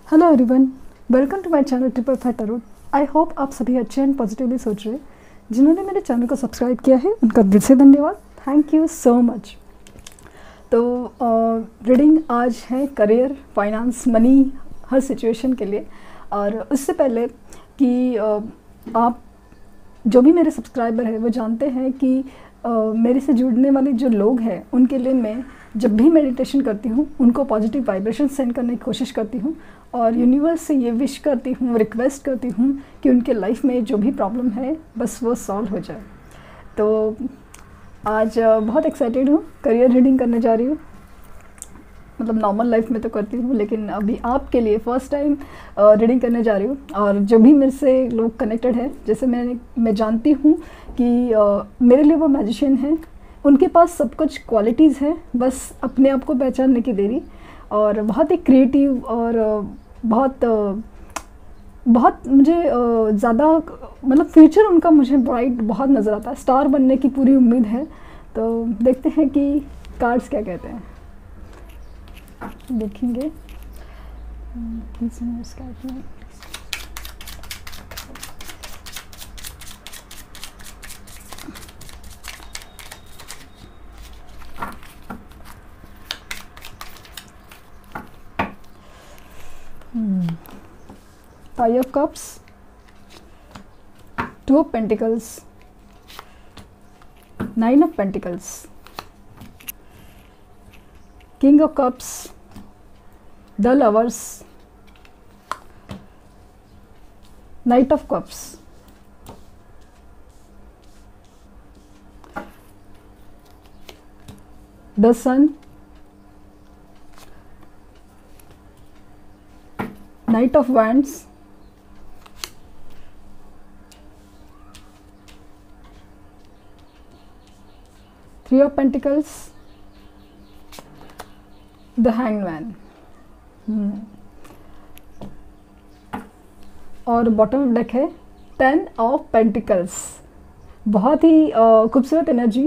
Hello everyone, welcome to my channel triple five tarot. I hope आप सभी अच्छे and positively सोच रहे हैं। जिन्होंने मेरे चैनल को सब्सक्राइब किया है उनका दिल से धन्यवाद। Thank you so much. तो रीडिंग आज है करियर, फाइनेंस, मनी, हर सिचुएशन के लिए। और उससे पहले कि आप जो भी मेरे सब्सक्राइबर हैं वो जानते हैं कि मेरे से जुड़ने वाले जो लोग हैं उनके लिए मैं जब भी मेडिटेशन करती हूँ उनको पॉजिटिव वाइब्रेशन सेंड करने की कोशिश करती हूँ और यूनिवर्स से ये विश करती हूँ, रिक्वेस्ट करती हूँ कि उनके लाइफ में जो भी प्रॉब्लम है बस वो सॉल्व हो जाए। तो आज बहुत एक्साइटेड हूँ, करियर रीडिंग करने जा रही हूँ। मतलब नॉर्मल लाइफ में तो करती हूँ लेकिन अभी आपके लिए फ़र्स्ट टाइम रीडिंग करने जा रही हूँ। और जो भी मेरे से लोग कनेक्टेड है, जैसे मैं जानती हूँ कि मेरे लिए वो मैजिशियन हैं, उनके पास सब कुछ क्वालिटीज़ हैं, बस अपने आप को पहचानने की देरी। और बहुत ही क्रिएटिव और बहुत मुझे ज़्यादा मतलब फ्यूचर उनका मुझे ब्राइट बहुत नज़र आता है। स्टार बनने की पूरी उम्मीद है। तो देखते हैं कि कार्ड्स क्या कहते हैं, देखेंगे। Five of Cups, Two of Pentacles, Nine of Pentacles, King of Cups, The Lovers, Knight of Cups, The Sun, Knight of Wands, Three of Pentacles, The Hanged Man। और बॉटम डेक है 10 of pentacles. बहुत ही खूबसूरत energy.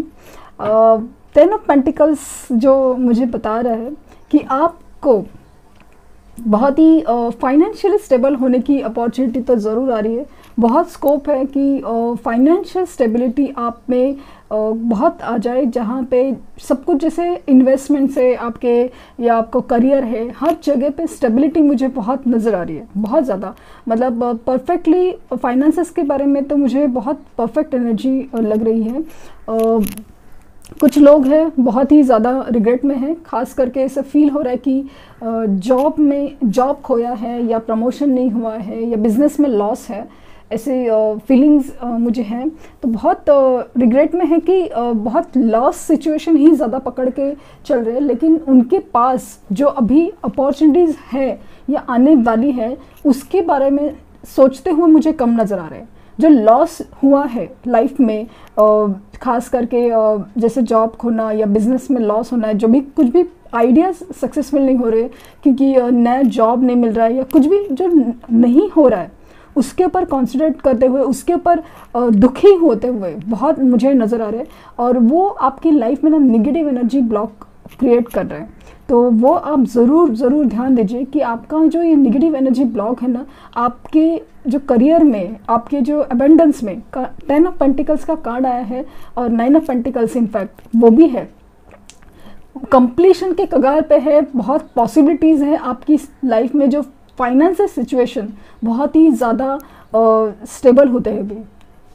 10 of pentacles जो मुझे बता रहा है कि आपको बहुत ही फाइनेंशियल स्टेबल होने की अपॉर्चुनिटी तो ज़रूर आ रही है। बहुत स्कोप है कि फाइनेंशियल स्टेबिलिटी आप में बहुत आ जाए, जहाँ पे सब कुछ जैसे इन्वेस्टमेंट से आपके या आपको करियर है, हर जगह पे स्टेबिलिटी मुझे बहुत नज़र आ रही है, बहुत ज़्यादा। मतलब परफेक्टली फाइनेंसेस के बारे में तो मुझे बहुत परफेक्ट एनर्जी लग रही है। कुछ लोग हैं बहुत ही ज़्यादा रिग्रेट में हैं, खास करके ऐसा फील हो रहा है कि जॉब खोया है या प्रमोशन नहीं हुआ है या बिज़नेस में लॉस है, ऐसे फीलिंग्स मुझे हैं। तो बहुत रिग्रेट में है कि बहुत लॉस सिचुएशन ही ज़्यादा पकड़ के चल रहे हैं, लेकिन उनके पास जो अभी अपॉर्चुनिटीज़ है या आने वाली है उसके बारे में सोचते हुए मुझे कम नज़र आ रहे हैं। जो लॉस हुआ है लाइफ में, खास करके जैसे जॉब खोना या बिज़नेस में लॉस होना है, जो भी कुछ भी आइडियाज़ सक्सेसफुल नहीं हो रहे क्योंकि नया जॉब नहीं मिल रहा है या कुछ भी जो नहीं हो रहा है उसके ऊपर कॉन्सेंट्रेट करते हुए, उसके ऊपर दुखी होते हुए बहुत मुझे नज़र आ रहे हैं। और वो आपकी लाइफ में ना निगेटिव एनर्जी ब्लॉक क्रिएट कर रहे हैं। तो वो आप ज़रूर ध्यान दीजिए कि आपका जो ये निगेटिव एनर्जी ब्लॉक है ना, आपके जो करियर में, आपके जो अबेंडेंस में 10 ऑफ पेंटिकल्स का कार्ड आया है और 9 ऑफ पेंटिकल्स इनफैक्ट वो भी है, कंप्लीशन के कगार पे है। बहुत पॉसिबिलिटीज़ हैं आपकी लाइफ में। जो फाइनेंशियल सिचुएशन बहुत ही ज़्यादा स्टेबल होते हैं अभी।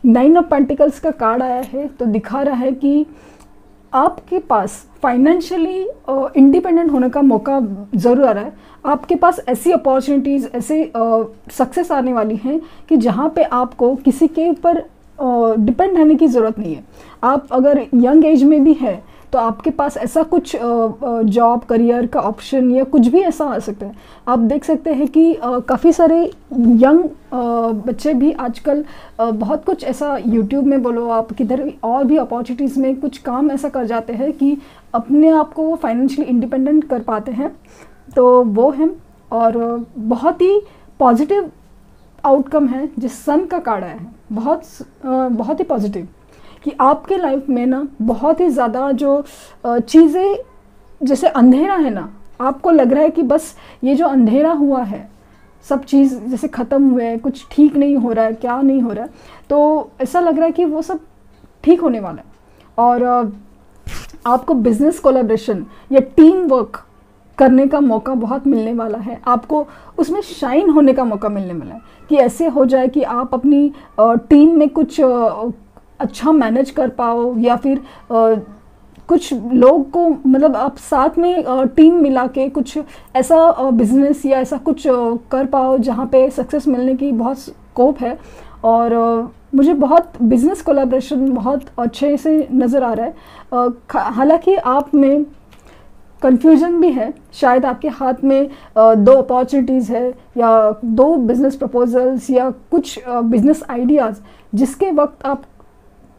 9 ऑफ पेंटिकल्स का कार्ड आया है तो दिखा रहा है कि आपके पास फाइनेंशियली इंडिपेंडेंट होने का मौका ज़रूर आ रहा है। आपके पास ऐसी अपॉर्चुनिटीज़, ऐसे सक्सेस आने वाली हैं कि जहाँ पे आपको किसी के ऊपर डिपेंड रहने की ज़रूरत नहीं है। आप अगर यंग एज में भी हैं तो आपके पास ऐसा कुछ जॉब, करियर का ऑप्शन या कुछ भी ऐसा आ सकता है। आप देख सकते हैं कि काफ़ी सारे यंग बच्चे भी आजकल बहुत कुछ ऐसा यूट्यूब में बोलो, आप किधर और भी अपॉर्चुनिटीज़ में कुछ काम ऐसा कर जाते हैं कि अपने आप को फाइनेंशियली इंडिपेंडेंट कर पाते हैं। तो वो है और बहुत ही पॉजिटिव आउटकम है जिस सन का कार्ड आया है, बहुत ही पॉजिटिव कि आपके लाइफ में ना बहुत ही ज़्यादा जो चीज़ें, जैसे अंधेरा है ना, आपको लग रहा है कि बस ये जो अंधेरा हुआ है सब चीज़ जैसे ख़त्म हुए है, कुछ ठीक नहीं हो रहा है, क्या नहीं हो रहा है, तो ऐसा लग रहा है कि वो सब ठीक होने वाला है। और आपको बिजनेस कोलैबोरेशन या टीम वर्क करने का मौका बहुत मिलने वाला है, आपको उसमें शाइन होने का मौका मिलने वाला है कि ऐसे हो जाए कि आप अपनी टीम में कुछ अच्छा मैनेज कर पाओ, या फिर कुछ लोग को मतलब आप साथ में टीम मिला के कुछ ऐसा बिजनेस या ऐसा कुछ कर पाओ जहाँ पे सक्सेस मिलने की बहुत स्कोप है। और मुझे बहुत बिजनेस कोलैबोरेशन बहुत अच्छे से नज़र आ रहा है। हालांकि आप में कन्फ्यूजन भी है, शायद आपके हाथ में दो अपॉर्चुनिटीज़ है या दो बिजनेस प्रपोजल्स या कुछ बिजनेस आइडियाज़ जिसके वक्त आप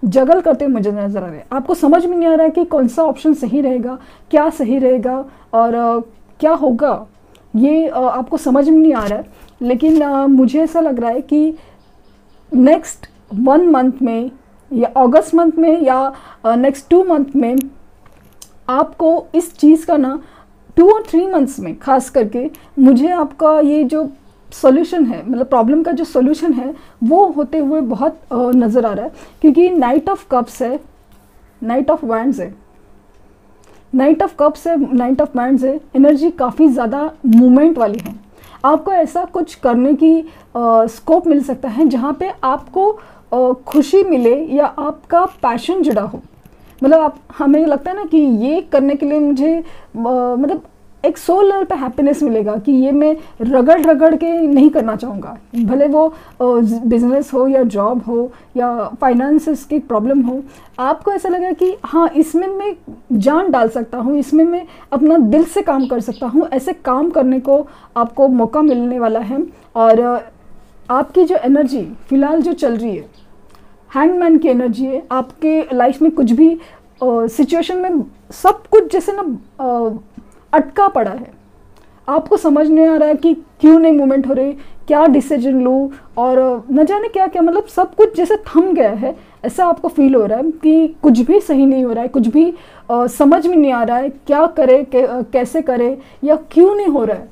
जगल करते हुए मुझे नज़र आ रहे हैं। आपको समझ में नहीं आ रहा है कि कौन सा ऑप्शन सही रहेगा, क्या सही रहेगा और क्या होगा, ये आपको समझ में नहीं आ रहा है। लेकिन मुझे ऐसा लग रहा है कि नेक्स्ट 1 मंथ में या अगस्त मंथ में या नेक्स्ट 2 मंथ में आपको इस चीज़ का ना 2 और 3 मंथ्स में खास करके मुझे आपका ये जो सॉल्यूशन है, मतलब प्रॉब्लम का जो सॉल्यूशन है वो होते हुए बहुत नज़र आ रहा है। क्योंकि नाइट ऑफ कप्स है, नाइट ऑफ वैंड्स है, नाइट ऑफ कप्स है, नाइट ऑफ वैंड्स है, एनर्जी काफ़ी ज़्यादा मूवमेंट वाली है। आपको ऐसा कुछ करने की स्कोप मिल सकता है जहाँ पे आपको खुशी मिले या आपका पैशन जुड़ा हो। मतलब आप, हमें लगता है ना कि ये करने के लिए मुझे मतलब एक सोल लेवल पे हैप्पीनेस मिलेगा कि ये मैं रगड़ रगड़ के नहीं करना चाहूँगा, भले वो बिजनेस हो या जॉब हो या फाइनेंसेस की प्रॉब्लम हो। आपको ऐसा लगा कि हाँ, इसमें मैं जान डाल सकता हूँ, इसमें मैं अपना दिल से काम कर सकता हूँ, ऐसे काम करने को आपको मौका मिलने वाला है। और आपकी जो एनर्जी फ़िलहाल जो चल रही है, हैंगमैन की एनर्जी है। आपके लाइफ में कुछ भी सिचुएशन में सब कुछ जैसे ना अटका पड़ा है, आपको समझ नहीं आ रहा है कि क्यों नहीं मूवमेंट हो रही, क्या डिसीजन लूँ, और न जाने क्या क्या, मतलब सब कुछ जैसे थम गया है। ऐसा आपको फील हो रहा है कि कुछ भी सही नहीं हो रहा है, कुछ भी समझ में नहीं आ रहा है क्या करे, कैसे करे या क्यों नहीं हो रहा है।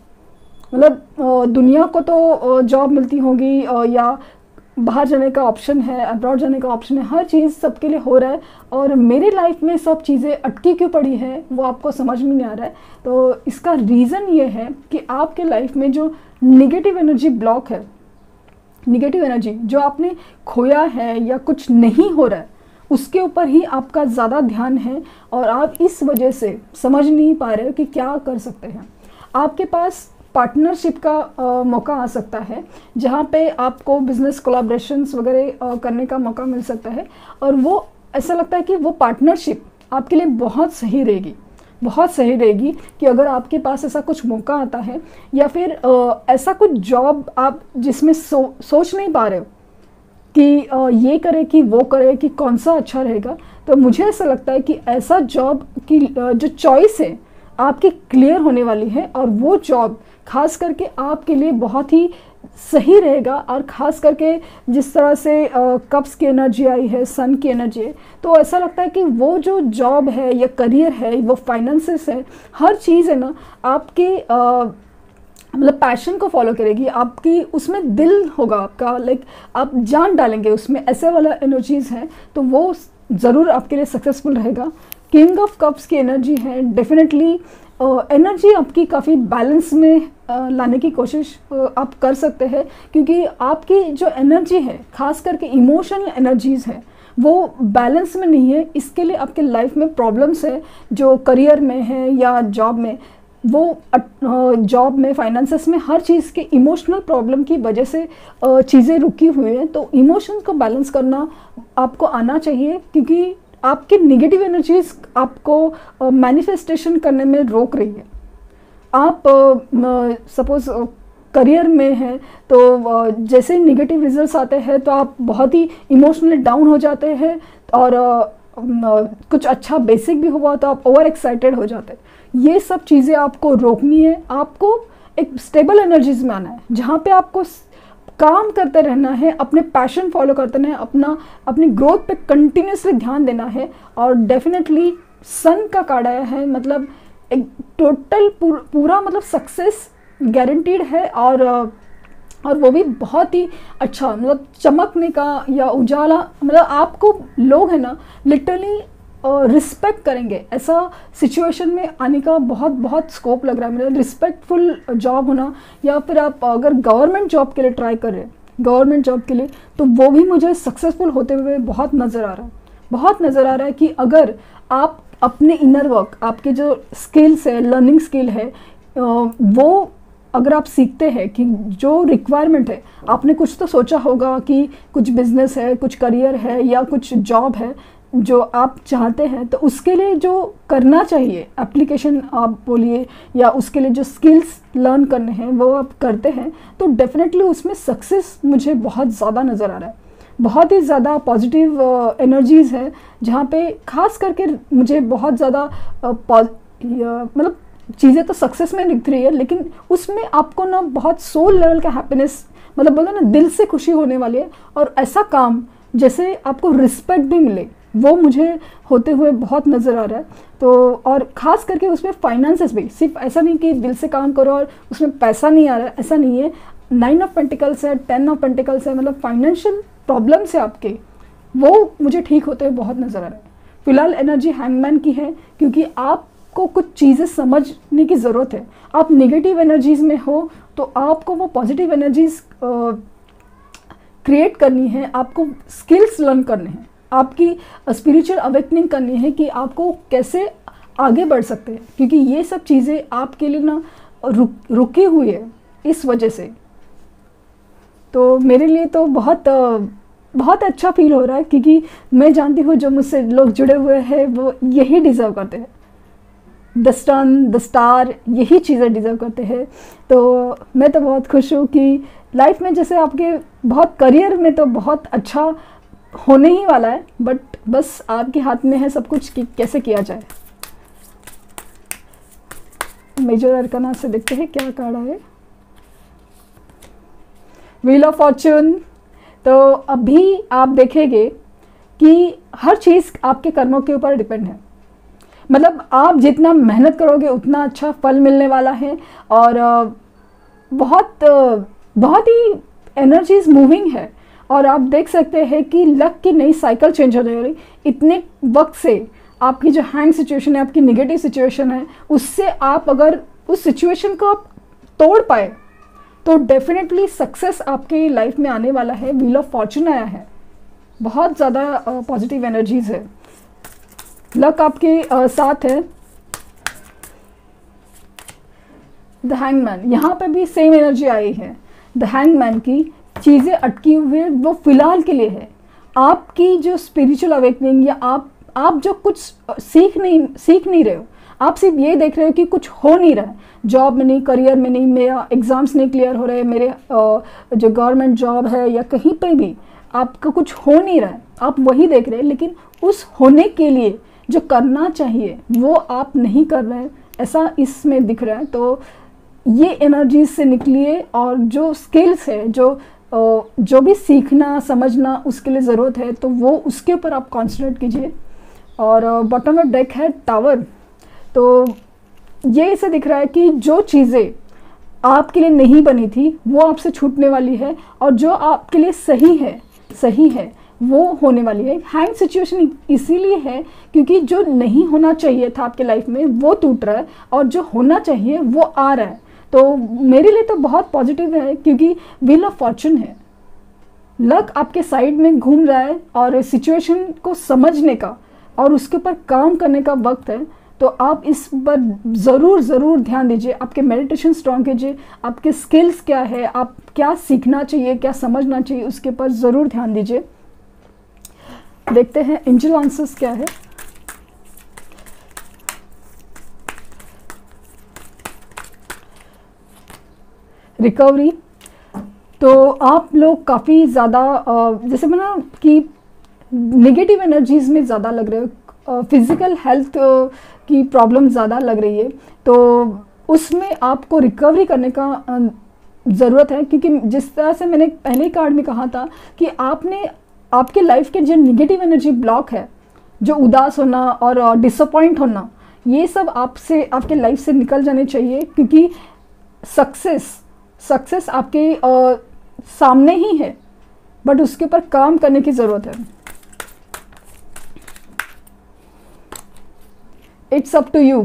मतलब दुनिया को तो जॉब मिलती होगी या बाहर जाने का ऑप्शन है, अब्रॉड जाने का ऑप्शन है, हर चीज़ सबके लिए हो रहा है, और मेरी लाइफ में सब चीज़ें अटकी क्यों पड़ी है वो आपको समझ में नहीं आ रहा है। तो इसका रीज़न ये है कि आपके लाइफ में जो निगेटिव एनर्जी ब्लॉक है, निगेटिव एनर्जी जो आपने खोया है या कुछ नहीं हो रहा है, उसके ऊपर ही आपका ज़्यादा ध्यान है और आप इस वजह से समझ नहीं पा रहे हो कि क्या कर सकते हैं। आपके पास पार्टनरशिप का मौका आ सकता है जहाँ पे आपको बिजनेस कोलैबोरेशंस वगैरह करने का मौका मिल सकता है, और वो ऐसा लगता है कि वो पार्टनरशिप आपके लिए बहुत सही रहेगी, बहुत सही रहेगी कि अगर आपके पास ऐसा कुछ मौका आता है या फिर ऐसा कुछ जॉब आप जिसमें सोच नहीं पा रहे हो कि ये करे कि वो करे कि कौन सा अच्छा रहेगा, तो मुझे ऐसा लगता है कि ऐसा जॉब की जो चॉइस है आपकी क्लियर होने वाली है, और वो जॉब खास करके आपके लिए बहुत ही सही रहेगा। और ख़ास करके जिस तरह से कप्स की एनर्जी आई है, सन की एनर्जी है, तो ऐसा लगता है कि वो जो जॉब है या करियर है, वो फाइनेंसेस है, हर चीज़ है ना आपके मतलब पैशन को फॉलो करेगी, आपकी उसमें दिल होगा आपका, लाइक आप जान डालेंगे उसमें, ऐसे वाला एनर्जीज़ है, तो वो ज़रूर आपके लिए सक्सेसफुल रहेगा। किंग ऑफ कप्स की एनर्जी है, डेफिनेटली एनर्जी आपकी काफ़ी बैलेंस में लाने की कोशिश आप कर सकते हैं, क्योंकि आपकी जो एनर्जी है, खास करके इमोशनल एनर्जीज़ है, वो बैलेंस में नहीं है। इसके लिए आपके लाइफ में प्रॉब्लम्स है जो करियर में है या जॉब में, वो जॉब में, फाइनेंसेस में, हर चीज़ के इमोशनल प्रॉब्लम की वजह से चीज़ें रुकी हुई हैं। तो इमोशंस को बैलेंस करना आपको आना चाहिए, क्योंकि आपकी निगेटिव एनर्जीज आपको मैनिफेस्टेशन करने में रोक रही है। आप सपोज करियर में हैं तो जैसे निगेटिव रिजल्ट्स आते हैं तो आप बहुत ही इमोशनली डाउन हो जाते हैं, और कुछ अच्छा बेसिक भी हुआ तो आप ओवर एक्साइटेड हो जाते हैं। ये सब चीज़ें आपको रोकनी है, आपको एक स्टेबल एनर्जीज में आना है जहाँ पे आपको काम करते रहना है, अपने पैशन फॉलो करते रहना है, अपनी ग्रोथ पे कंटिन्यूसली ध्यान देना है। और डेफिनेटली सन का कार्ड आया है, मतलब एक टोटल पूरा मतलब सक्सेस गारंटीड है, और और वो भी बहुत ही अच्छा, मतलब चमकने का या उजाला, मतलब आपको लोग है ना लिटरली रिस्पेक्ट करेंगे। ऐसा सिचुएशन में आने का बहुत बहुत स्कोप लग रहा है मेरा। रिस्पेक्टफुल जॉब होना, या फिर आप अगर गवर्नमेंट जॉब के लिए ट्राई कर रहे हैं, गवर्नमेंट जॉब के लिए, तो वो भी मुझे सक्सेसफुल होते हुए बहुत नज़र आ रहा है। बहुत नज़र आ रहा है कि अगर आप अपने इनर वर्क, आपके जो स्किल्स है, लर्निंग स्किल है, वो अगर आप सीखते हैं कि जो रिक्वायरमेंट है, आपने कुछ तो सोचा होगा कि कुछ बिजनेस है, कुछ करियर है या कुछ जॉब है जो आप चाहते हैं, तो उसके लिए जो करना चाहिए, एप्लीकेशन आप बोलिए या उसके लिए जो स्किल्स लर्न करने हैं वो आप करते हैं, तो डेफिनेटली उसमें सक्सेस मुझे बहुत ज़्यादा नज़र आ रहा है। बहुत ही ज़्यादा पॉजिटिव एनर्जीज़ है जहाँ पे खास करके मुझे बहुत ज़्यादा मतलब चीज़ें तो सक्सेस में दिख रही है, लेकिन उसमें आपको ना बहुत सोल लेवल का हैप्पीनेस, मतलब बोलो ना दिल से खुशी होने वाली है। और ऐसा काम जैसे आपको रिस्पेक्ट भी मिले, वो मुझे होते हुए बहुत नज़र आ रहा है। तो और ख़ास करके उसमें फाइनेंसेस भी, सिर्फ ऐसा नहीं कि दिल से काम करो और उसमें पैसा नहीं आ रहा है, ऐसा नहीं है। 9 ऑफ पेंटिकल्स है, 10 ऑफ पेंटिकल्स है, मतलब फाइनेंशियल प्रॉब्लम्स है आपके, वो मुझे ठीक होते हुए बहुत नज़र आ रहा है। फिलहाल एनर्जी हैंगमैन की है, क्योंकि आपको कुछ चीज़ें समझने की ज़रूरत है। आप नेगेटिव एनर्जीज़ में हो तो आपको वो पॉजिटिव एनर्जीज़ क्रिएट करनी है, आपको स्किल्स लर्न करने हैं, आपकी स्पिरिचुअल अवेकनिंग करनी है कि आपको कैसे आगे बढ़ सकते हैं, क्योंकि ये सब चीज़ें आपके लिए ना रुकी हुई है इस वजह से। तो मेरे लिए तो बहुत अच्छा फील हो रहा है, क्योंकि मैं जानती हूँ जो मुझसे लोग जुड़े हुए हैं वो यही डिज़र्व करते हैं, द सन, द स्टार, यही चीज़ें डिज़र्व करते हैं। तो मैं तो बहुत खुश हूँ कि लाइफ में जैसे आपके बहुत करियर में तो बहुत अच्छा होने ही वाला है, बट बस आपके हाथ में है सब कुछ कि कैसे किया जाए। मेजर अरकाना से देखते हैं क्या कार्ड है। Wheel of Fortune. तो अभी आप देखेंगे कि हर चीज़ आपके कर्मों के ऊपर डिपेंड है, मतलब आप जितना मेहनत करोगे उतना अच्छा फल मिलने वाला है। और बहुत ही एनर्जीज मूविंग है, और आप देख सकते हैं कि लक की नई साइकिल चेंज हो रही। इतने वक्त से आपकी जो हैंग सिचुएशन है, आपकी नेगेटिव सिचुएशन है, उससे आप अगर उस सिचुएशन को आप तोड़ पाए तो डेफिनेटली सक्सेस आपके लाइफ में आने वाला है। व्हील ऑफ फॉर्चून आया है, बहुत ज़्यादा पॉजिटिव एनर्जीज है, लक आपके साथ है। द हैंगमैन, यहाँ पे भी सेम एनर्जी आई है। द हैंगमैन की चीज़ें अटकी हुई है, वो फिलहाल के लिए है। आपकी जो स्पिरिचुअल अवेकनिंग, या आप जो कुछ सीख नहीं रहे हो, आप सिर्फ ये देख रहे हो कि कुछ हो नहीं रहा है, जॉब में नहीं, करियर में नहीं, मेरा एग्ज़ाम्स नहीं क्लियर हो रहे, मेरे जो गवर्नमेंट जॉब है या कहीं पे भी आपका कुछ हो नहीं रहा है, आप वही देख रहे हैं। लेकिन उस होने के लिए जो करना चाहिए वो आप नहीं कर रहे हैं, ऐसा इसमें दिख रहा है। तो ये एनर्जीज से निकलिए, और जो स्किल्स है, जो भी सीखना समझना उसके लिए ज़रूरत है, तो वो उसके ऊपर आप कॉन्सेंट्रेट कीजिए। और बॉटम ऑफ डेक है टावर। तो ये इसे दिख रहा है कि जो चीज़ें आपके लिए नहीं बनी थी वो आपसे छूटने वाली है, और जो आपके लिए सही है वो होने वाली है। हैंग सिचुएशन इसीलिए है क्योंकि जो नहीं होना चाहिए था आपके लाइफ में वो टूट रहा है, और जो होना चाहिए वो आ रहा है। तो मेरे लिए तो बहुत पॉजिटिव है, क्योंकि व्हील ऑफ फॉर्चून है, लक आपके साइड में घूम रहा है, और सिचुएशन को समझने का और उसके ऊपर काम करने का वक्त है। तो आप इस पर ज़रूर ध्यान दीजिए, आपके मेडिटेशन स्ट्रॉन्ग कीजिए, आपके स्किल्स क्या है, आप क्या सीखना चाहिए, क्या समझना चाहिए, उसके ऊपर ज़रूर ध्यान दीजिए। देखते हैं एंजल आंसर्स क्या है। रिकवरी। तो आप लोग काफ़ी ज़्यादा जैसे मैंने कि नेगेटिव एनर्जीज में ज़्यादा लग रहे हो, फिज़िकल हेल्थ की प्रॉब्लम ज़्यादा लग रही है, तो उसमें आपको रिकवरी करने का ज़रूरत है। क्योंकि जिस तरह से मैंने पहले कार्ड में कहा था कि आपके लाइफ के जो नेगेटिव एनर्जी ब्लॉक है, जो उदास होना और डिसअपॉइंट होना, ये सब आपके लाइफ से निकल जाने चाहिए। क्योंकि सक्सेस आपके सामने ही है, बट उसके ऊपर काम करने की ज़रूरत है। It's up to you.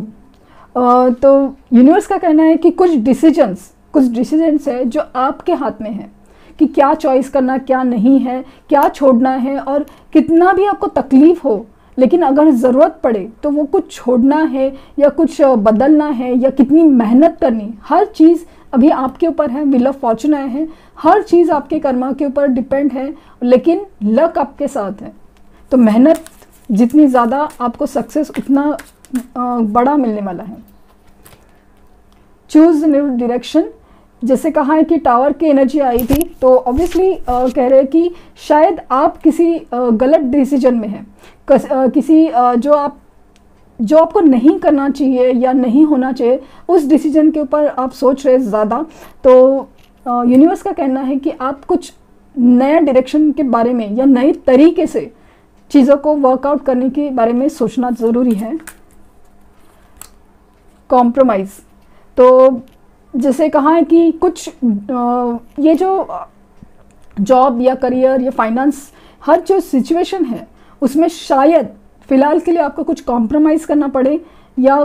तो यूनिवर्स का कहना है कि कुछ डिसीजंस है जो आपके हाथ में है कि क्या चॉइस करना, क्या नहीं है, क्या छोड़ना है। और कितना भी आपको तकलीफ हो, लेकिन अगर ज़रूरत पड़े तो वो कुछ छोड़ना है या कुछ बदलना है या कितनी मेहनत करनी, हर चीज़ अभी आपके ऊपर है। व्हील ऑफ फॉर्चून आए हैं, हर चीज़ आपके कर्मा के ऊपर डिपेंड है, लेकिन लक आपके साथ है। तो मेहनत जितनी ज़्यादा, आपको सक्सेस उतना बड़ा मिलने वाला है। Choose new direction. जैसे कहा है कि टावर की एनर्जी आई थी, तो ऑब्वियसली कह रहे हैं कि शायद आप किसी गलत डिसीजन में हैं, किसी जो आपको नहीं करना चाहिए या नहीं होना चाहिए, उस डिसीजन के ऊपर आप सोच रहे ज़्यादा। तो यूनिवर्स का कहना है कि आप कुछ नया डायरेक्शन के बारे में या नए तरीके से चीज़ों को वर्कआउट करने के बारे में सोचना ज़रूरी है। कॉम्प्रोमाइज़। तो जैसे कहा है कि कुछ ये जो जॉब या करियर या फाइनेंस, हर जो सिचुएशन है उसमें शायद फ़िलहाल के लिए आपको कुछ कॉम्प्रोमाइज़ करना पड़े, या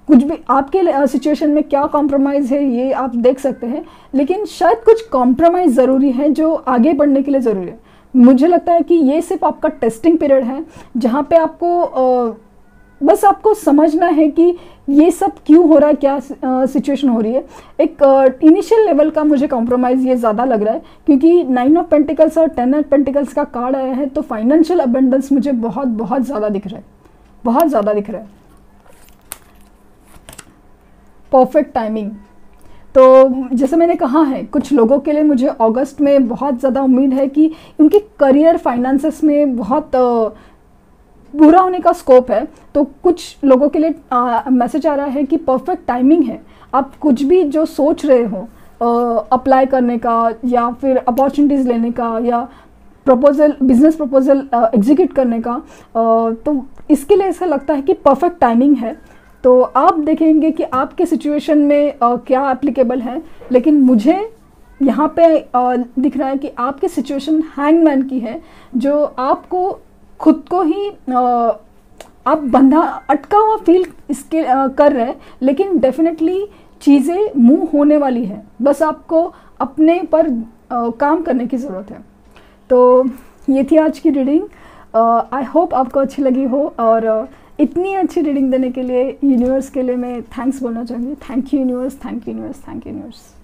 कुछ भी आपके सिचुएशन में क्या कॉम्प्रोमाइज़ है ये आप देख सकते हैं, लेकिन शायद कुछ कॉम्प्रोमाइज़ ज़रूरी है जो आगे बढ़ने के लिए ज़रूरी है। मुझे लगता है कि ये सिर्फ आपका टेस्टिंग पीरियड है, जहाँ पे आपको बस आपको समझना है कि ये सब क्यों हो रहा है, क्या सिचुएशन हो रही है। एक इनिशियल लेवल का मुझे कॉम्प्रोमाइज़ ये ज़्यादा लग रहा है, क्योंकि 9 ऑफ पेंटिकल्स और 10 ऑफ पेंटिकल्स का कार्ड आया है, तो फाइनेंशियल अबंडेंस मुझे बहुत बहुत ज़्यादा दिख रहा है, बहुत ज़्यादा दिख रहा है। Perfect timing. तो जैसे मैंने कहा है, कुछ लोगों के लिए मुझे अगस्त में बहुत ज़्यादा उम्मीद है कि उनकी करियर फाइनेंसेस में बहुत बुरा होने का स्कोप है। तो कुछ लोगों के लिए मैसेज आ रहा है कि परफेक्ट टाइमिंग है। आप कुछ भी जो सोच रहे हो अप्लाई करने का, या फिर अपॉर्चुनिटीज़ लेने का, या बिजनेस प्रपोजल एग्जीक्यूट करने का, तो इसके लिए ऐसा लगता है कि परफेक्ट टाइमिंग है। तो आप देखेंगे कि आपके सिचुएशन में क्या एप्लीकेबल है, लेकिन मुझे यहाँ पे दिख रहा है कि आपकी सिचुएशन हैंगमैन की है, जो आपको खुद को ही आप बंधा अटका हुआ फील इसके कर रहे हैं, लेकिन डेफिनेटली चीज़ें मूव होने वाली है, बस आपको अपने पर काम करने की ज़रूरत है। तो ये थी आज की रीडिंग। आई होप आपको अच्छी लगी हो, और इतनी अच्छी रीडिंग देने के लिए यूनिवर्स के लिए मैं थैंक्स बोलना चाहूँगी। Thank you universe, thank you universe, thank you universe.